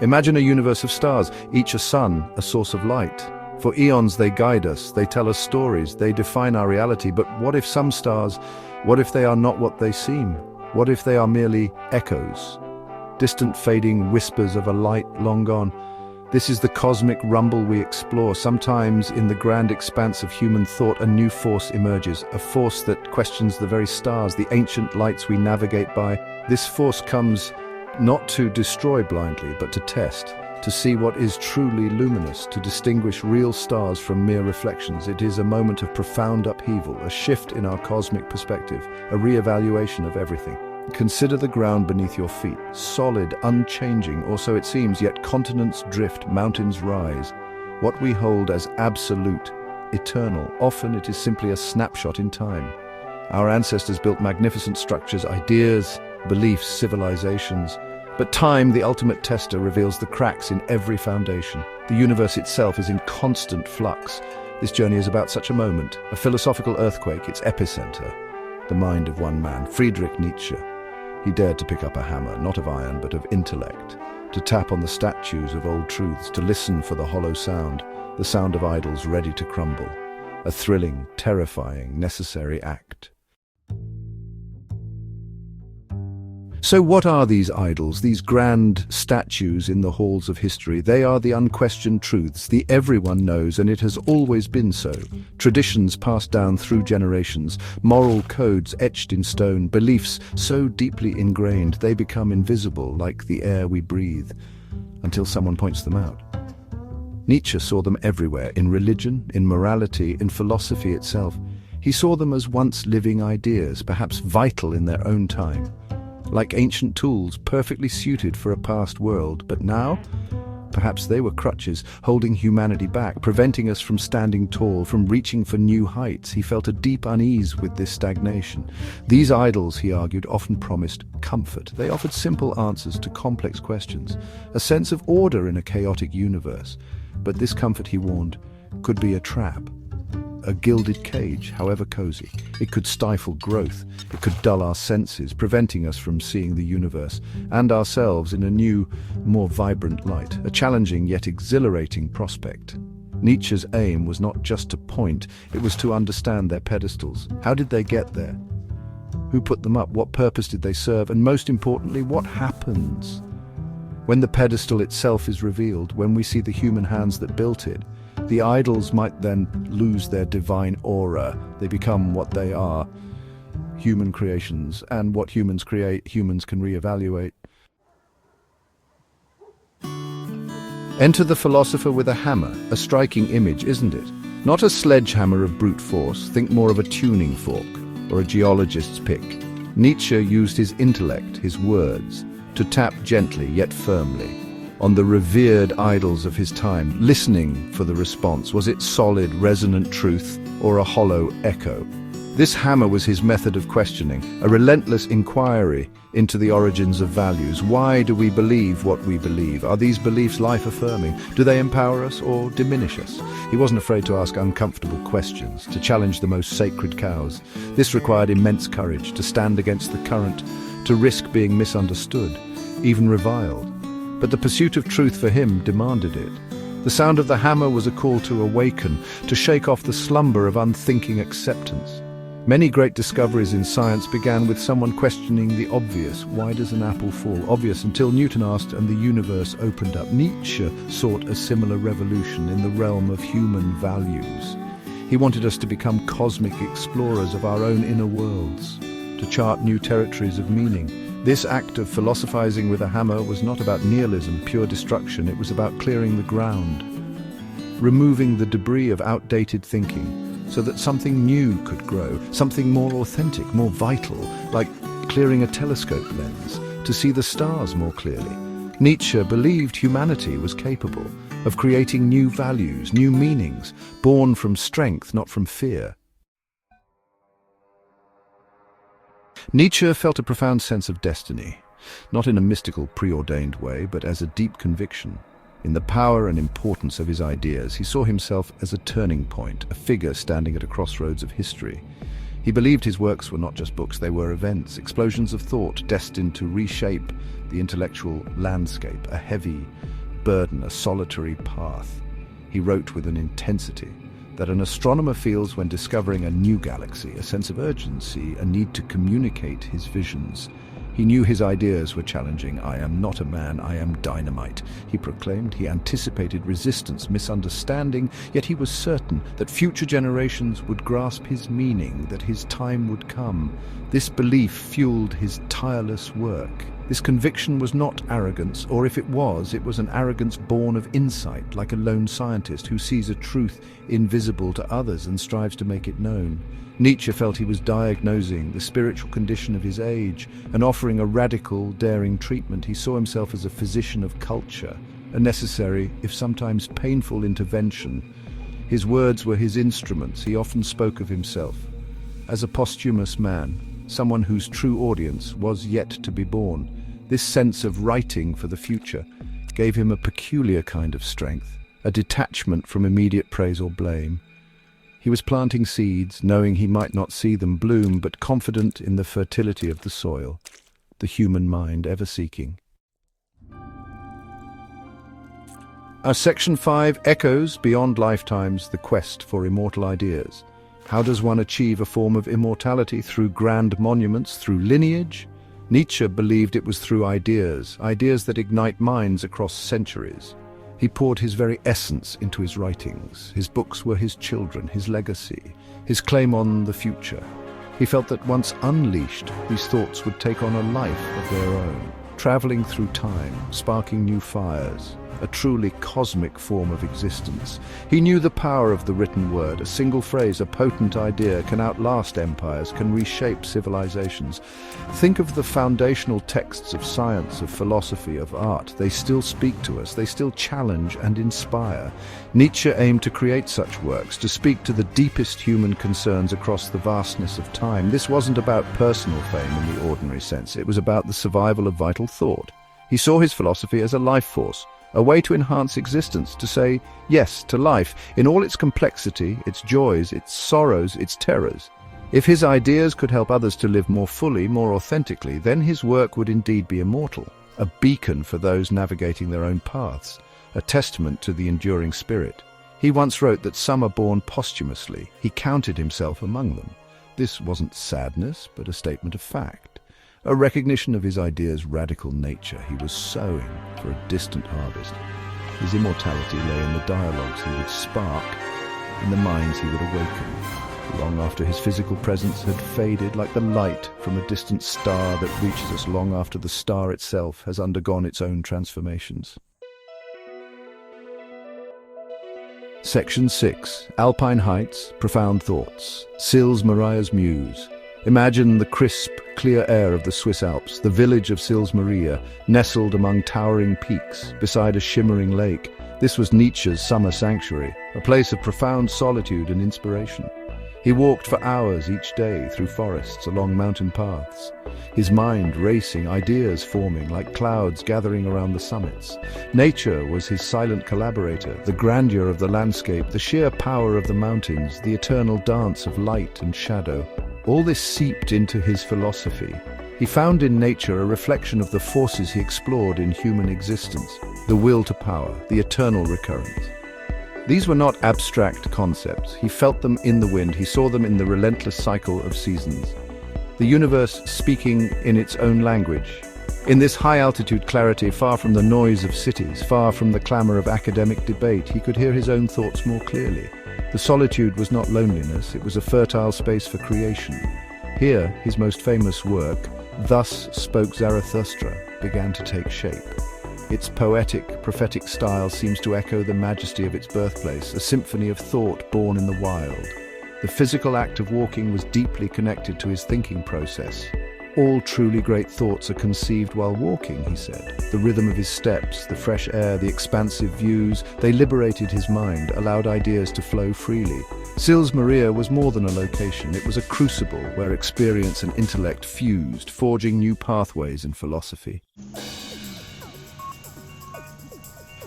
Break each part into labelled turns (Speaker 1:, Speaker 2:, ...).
Speaker 1: Imagine a universe of stars, each a sun, a source of light. For eons they guide us, they tell us stories, they define our reality. But what if some stars, what if they are not what they seem? What if they are merely echoes? Distant fading whispers of a light long gone. This is the cosmic rumble we explore. Sometimes in the grand expanse of human thought, a new force emerges, a force that questions the very stars, the ancient lights we navigate by. This force comes not to destroy blindly, but to test, to see what is truly luminous, to distinguish real stars from mere reflections. It is a moment of profound upheaval, a shift in our cosmic perspective, a re-evaluation of everything. Consider the ground beneath your feet, solid, unchanging, or so it seems, yet continents drift, mountains rise. What we hold as absolute, eternal, often it is simply a snapshot in time. Our ancestors built magnificent structures, ideas, beliefs, civilizations. But time, the ultimate tester, reveals the cracks in every foundation. The universe itself is in constant flux. This journey is about such a moment, a philosophical earthquake, its epicenter, the mind of one man, Friedrich Nietzsche. He dared to pick up a hammer, not of iron, but of intellect, to tap on the statues of old truths, to listen for the hollow sound, the sound of idols ready to crumble. A thrilling, terrifying, necessary act. So what are these idols, these grand statues in the halls of history? They are the unquestioned truths, the everyone knows, and it has always been so. Traditions passed down through generations, moral codes etched in stone, beliefs so deeply ingrained they become invisible like the air we breathe, until someone points them out. Nietzsche saw them everywhere, in religion, in morality, in philosophy itself. He saw them as once living ideas, perhaps vital in their own time. Like ancient tools, perfectly suited for a past world. But now, perhaps they were crutches, holding humanity back, preventing us from standing tall, from reaching for new heights. He felt a deep unease with this stagnation. These idols, he argued, often promised comfort. They offered simple answers to complex questions, a sense of order in a chaotic universe. But this comfort, he warned, could be a trap. A gilded cage, however cozy. It could stifle growth. It could dull our senses, preventing us from seeing the universe and ourselves in a new, more vibrant light, a challenging yet exhilarating prospect. Nietzsche's aim was not just to point, it was to understand their pedestals. How did they get there? Who put them up? What purpose did they serve? And most importantly, what happens when the pedestal itself is revealed, when we see the human hands that built it? The idols might then lose their divine aura. They become what they are, human creations, and what humans create, humans can re-evaluate. Enter the philosopher with a hammer, a striking image, isn't it? Not a sledgehammer of brute force, think more of a tuning fork, or a geologist's pick. Nietzsche used his intellect, his words, to tap gently yet firmly on the revered idols of his time, listening for the response. Was it solid, resonant truth, or a hollow echo? This hammer was his method of questioning, a relentless inquiry into the origins of values. Why do we believe what we believe? Are these beliefs life-affirming? Do they empower us or diminish us? He wasn't afraid to ask uncomfortable questions, to challenge the most sacred cows. This required immense courage, to stand against the current, to risk being misunderstood, even reviled. But the pursuit of truth for him demanded it. The sound of the hammer was a call to awaken, to shake off the slumber of unthinking acceptance. Many great discoveries in science began with someone questioning the obvious. Why does an apple fall? Obvious until Newton asked and the universe opened up. Nietzsche sought a similar revolution in the realm of human values. He wanted us to become cosmic explorers of our own inner worlds, to chart new territories of meaning. This act of philosophizing with a hammer was not about nihilism, pure destruction. It was about clearing the ground, removing the debris of outdated thinking so that something new could grow, something more authentic, more vital, like clearing a telescope lens to see the stars more clearly. Nietzsche believed humanity was capable of creating new values, new meanings, born from strength, not from fear. Nietzsche felt a profound sense of destiny, not in a mystical, preordained way, but as a deep conviction. In the power and importance of his ideas, he saw himself as a turning point, a figure standing at a crossroads of history. He believed his works were not just books, they were events, explosions of thought destined to reshape the intellectual landscape, a heavy burden, a solitary path. He wrote with an intensity that an astronomer feels when discovering a new galaxy, a sense of urgency, a need to communicate his visions. He knew his ideas were challenging. "I am not a man, I am dynamite," he proclaimed. He anticipated resistance, misunderstanding, yet he was certain that future generations would grasp his meaning, that his time would come. This belief fueled his tireless work. This conviction was not arrogance, or if it was an arrogance born of insight, like a lone scientist who sees a truth invisible to others and strives to make it known. Nietzsche felt he was diagnosing the spiritual condition of his age and offering a radical, daring treatment. He saw himself as a physician of culture, a necessary, if sometimes painful, intervention. His words were his instruments. He often spoke of himself as a posthumous man, someone whose true audience was yet to be born. This sense of writing for the future gave him a peculiar kind of strength, a detachment from immediate praise or blame. He was planting seeds, knowing he might not see them bloom, but confident in the fertility of the soil, the human mind ever seeking. Our Section 5 echoes beyond lifetimes the quest for immortal ideas. How does one achieve a form of immortality? Through grand monuments, through lineage? Nietzsche believed it was through ideas that ignite minds across centuries. He poured his very essence into his writings. His books were his children, his legacy, his claim on the future. He felt that once unleashed, these thoughts would take on a life of their own, traveling through time, sparking new fires, a truly cosmic form of existence. He knew the power of the written word. A single phrase, a potent idea, can outlast empires, can reshape civilizations. Think of the foundational texts of science, of philosophy, of art. They still speak to us, they still challenge and inspire. Nietzsche aimed to create such works, to speak to the deepest human concerns across the vastness of time. This wasn't about personal fame in the ordinary sense, it was about the survival of vital thought. He saw his philosophy as a life force, a way to enhance existence, to say yes to life in all its complexity, its joys, its sorrows, its terrors. If his ideas could help others to live more fully, more authentically, then his work would indeed be immortal, a beacon for those navigating their own paths, a testament to the enduring spirit. He once wrote that some are born posthumously. He counted himself among them. This wasn't sadness, but a statement of fact. A recognition of his ideas' radical nature. He was sowing for a distant harvest. His immortality lay in the dialogues he would spark, in the minds he would awaken, long after his physical presence had faded, like the light from a distant star that reaches us long after the star itself has undergone its own transformations. Section 6. Alpine Heights, Profound Thoughts. Sils Maria's Muse. Imagine the crisp, clear air of the Swiss Alps, the village of Sils Maria, nestled among towering peaks, beside a shimmering lake. This was Nietzsche's summer sanctuary, a place of profound solitude and inspiration. He walked for hours each day through forests, along mountain paths, his mind racing, ideas forming like clouds gathering around the summits. Nature was his silent collaborator, the grandeur of the landscape, the sheer power of the mountains, the eternal dance of light and shadow. All this seeped into his philosophy. He found in nature a reflection of the forces he explored in human existence, the will to power, the eternal recurrence. These were not abstract concepts. He felt them in the wind. He saw them in the relentless cycle of seasons. The universe speaking in its own language. In this high-altitude clarity, far from the noise of cities, far from the clamor of academic debate, he could hear his own thoughts more clearly. The solitude was not loneliness, it was a fertile space for creation. Here, his most famous work, Thus Spoke Zarathustra, began to take shape. Its poetic, prophetic style seems to echo the majesty of its birthplace, a symphony of thought born in the wild. The physical act of walking was deeply connected to his thinking process. All truly great thoughts are conceived while walking, he said. The rhythm of his steps, the fresh air, the expansive views, they liberated his mind, allowed ideas to flow freely. Sils Maria was more than a location. It was a crucible where experience and intellect fused, forging new pathways in philosophy.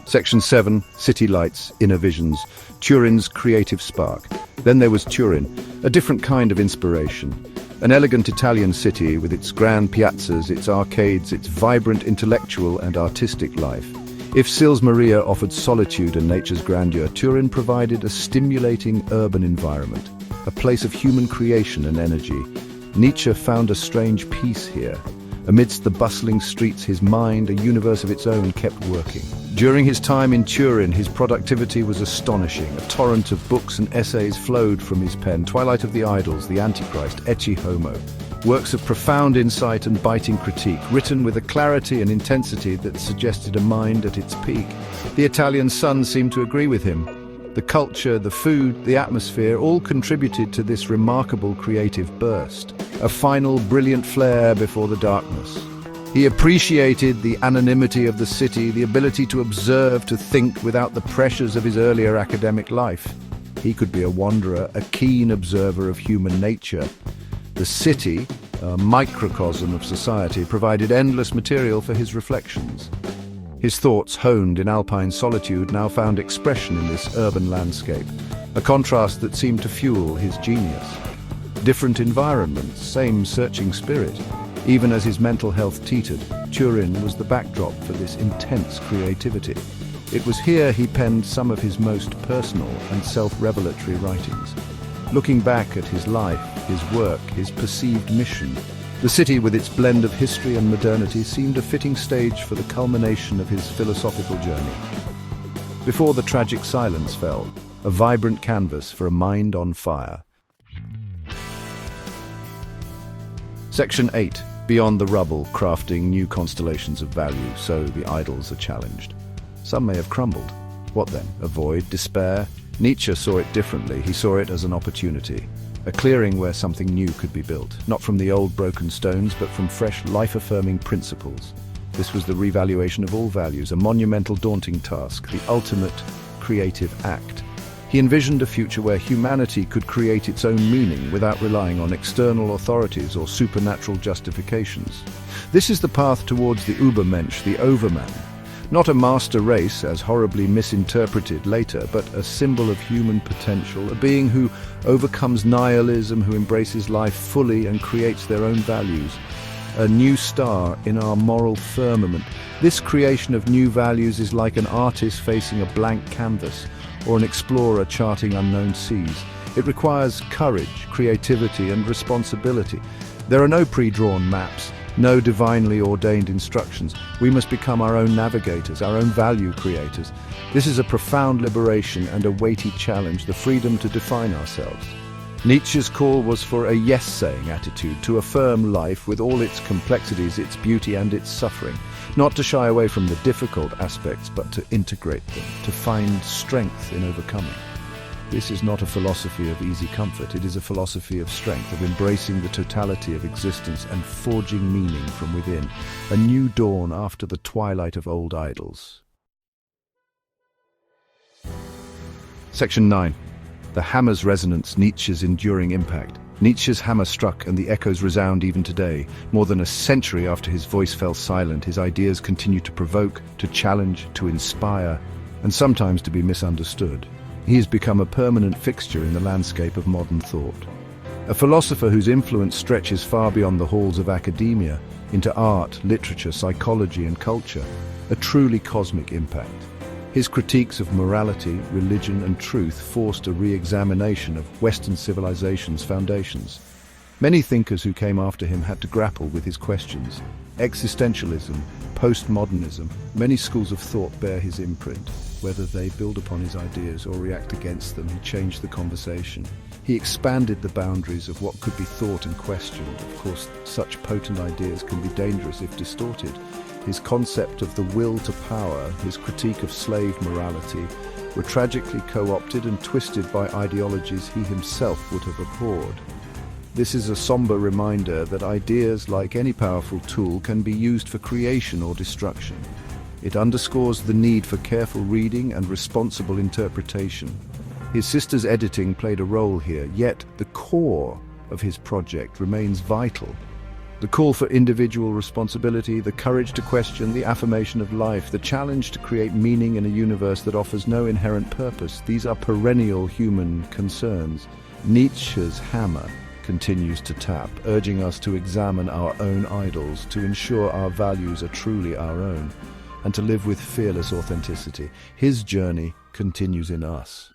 Speaker 1: Section 7. City Lights, Inner Visions. Turin's creative spark. Then there was Turin, a different kind of inspiration. An elegant Italian city with its grand piazzas, its arcades, its vibrant intellectual and artistic life. If Sils Maria offered solitude and nature's grandeur, Turin provided a stimulating urban environment, a place of human creation and energy. Nietzsche found a strange peace here. Amidst the bustling streets, his mind, a universe of its own, kept working. During his time in Turin, his productivity was astonishing. A torrent of books and essays flowed from his pen. Twilight of the Idols, The Antichrist, Ecce Homo. Works of profound insight and biting critique, written with a clarity and intensity that suggested a mind at its peak. The Italian sun seemed to agree with him. The culture, the food, the atmosphere, all contributed to this remarkable creative burst. A final brilliant flare before the darkness. He appreciated the anonymity of the city, the ability to observe, to think without the pressures of his earlier academic life. He could be a wanderer, a keen observer of human nature. The city, a microcosm of society, provided endless material for his reflections. His thoughts, honed in alpine solitude, now found expression in this urban landscape, a contrast that seemed to fuel his genius. Different environments, same searching spirit. Even as his mental health teetered, Turin was the backdrop for this intense creativity. It was here he penned some of his most personal and self-revelatory writings. Looking back at his life, his work, his perceived mission, the city with its blend of history and modernity seemed a fitting stage for the culmination of his philosophical journey. Before the tragic silence fell, a vibrant canvas for a mind on fire. Section 8. Beyond the rubble, crafting new constellations of value, so the idols are challenged. Some may have crumbled. What then? A void? Despair? Nietzsche saw it differently. He saw it as an opportunity. A clearing where something new could be built, not from the old broken stones, but from fresh, life-affirming principles. This was the revaluation of all values, a monumental, daunting task, the ultimate creative act. He envisioned a future where humanity could create its own meaning without relying on external authorities or supernatural justifications. This is the path towards the Übermensch, the overman. Not a master race, as horribly misinterpreted later, but a symbol of human potential, a being who overcomes nihilism, who embraces life fully and creates their own values. A new star in our moral firmament. This creation of new values is like an artist facing a blank canvas, or an explorer charting unknown seas. It requires courage, creativity, and responsibility. There are no pre-drawn maps, no divinely ordained instructions. We must become our own navigators, our own value creators. This is a profound liberation and a weighty challenge, the freedom to define ourselves. Nietzsche's call was for a yes-saying attitude, to affirm life with all its complexities, its beauty and its suffering. Not to shy away from the difficult aspects, but to integrate them, to find strength in overcoming. This is not a philosophy of easy comfort. It is a philosophy of strength, of embracing the totality of existence and forging meaning from within. A new dawn after the twilight of old idols. Section 9. The hammer's resonance, Nietzsche's enduring impact. Nietzsche's hammer struck, and the echoes resound even today. More than a century after his voice fell silent, his ideas continue to provoke, to challenge, to inspire, and sometimes to be misunderstood. He has become a permanent fixture in the landscape of modern thought. A philosopher whose influence stretches far beyond the halls of academia, into art, literature, psychology, and culture. A truly cosmic impact. His critiques of morality, religion, and truth forced a re-examination of Western civilization's foundations. Many thinkers who came after him had to grapple with his questions. Existentialism, postmodernism, many schools of thought bear his imprint. Whether they build upon his ideas or react against them, he changed the conversation. He expanded the boundaries of what could be thought and questioned. Of course, such potent ideas can be dangerous if distorted. His concept of the will to power, his critique of slave morality, were tragically co-opted and twisted by ideologies he himself would have abhorred. This is a somber reminder that ideas, like any powerful tool, can be used for creation or destruction. It underscores the need for careful reading and responsible interpretation. His sister's editing played a role here, yet the core of his project remains vital. The call for individual responsibility, the courage to question, the affirmation of life, the challenge to create meaning in a universe that offers no inherent purpose. These are perennial human concerns. Nietzsche's hammer continues to tap, urging us to examine our own idols, to ensure our values are truly our own, and to live with fearless authenticity. His journey continues in us.